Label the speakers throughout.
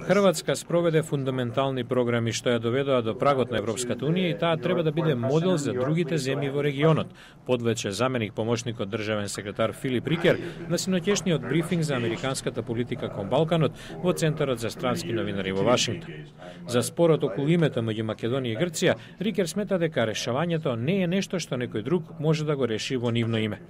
Speaker 1: Hrvatska sprovede fundamentalni programi што ја доведоа до прагот на Европската унија и таа треба да биде модел за другите земји во регионот, подвече заменик помошникот државен секретар Филип Рикер на синоќешниот брифинг за американската политика кон Балканот во Центарот за странски новинари во Вашингтон. За спорот околу името меѓу Македонија и Грција, Рикер смета дека решавањето не е нешто што некој друг може да го реши во нивно име.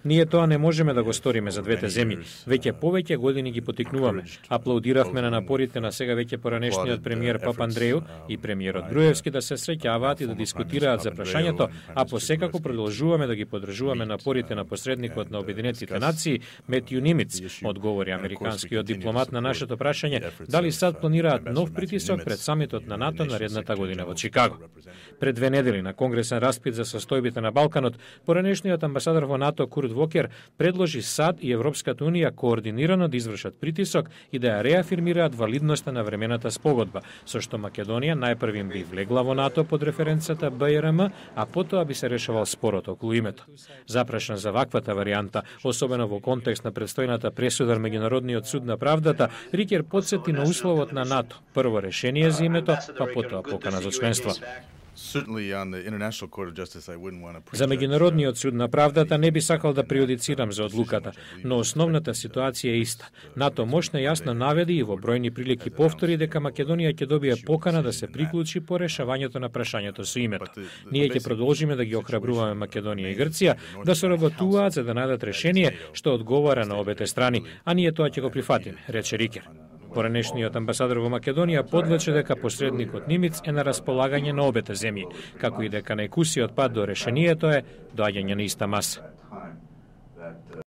Speaker 1: Ние тоа не можеме да го сториме за двете земји. Веќе повеќе години ги потикнуваме. Аплаудиравме на напорите на сега веќе поранешниот премиер Папандреју и премиерот Груевски да се среќаваат и да дискутираат за прашањето, а посекако продолжуваме да ги поддржуваме напорите на посредникот на Обединетите нации Метју Нимиц, одговори американскиот дипломат на нашето прашање дали САД планираат нов притисок пред самитот на НАТО наредната година во Чикаго. Пред 2 недели на конгресен распит за состојбите на Балканот, поранешниот амбасадор во НАТО Курт Вокер предложи САД и Европската унија координирано да извршат притисок и да ја реафирмираат валидноста на времената спогодба, со што Македонија најпрвим би влегла во НАТО под референцата БРМ, а потоа би се решавал спорот околу името. Запрашан за ваквата варијанта, особено во контекст на предстојната пресуда на Меѓународниот суд на правдата, Рикер потсети на условот на НАТО: прво решение за името, па потоа покана за членство. За Меѓународниот суд на правдата не би сакал да прејудицирам за одлуката, но основната ситуација е иста. НАТО мощно јасно наведи и во бројни прилики повтори дека Македонија ќе добие покана да се приклучи по решавањето на прашањето со името. Ние ќе продолжиме да ги охрабруваме Македонија и Грција да соработуваат за да најдат решение што одговара на обете страни, а ние тоа ќе го прифатиме, рече Рикер. Поранешниот амбасадор во Македонија подлече дека посредникот Нимиц е на располагање на обете земји, како и дека најкусиот пат до решението е доаѓање на иста маса.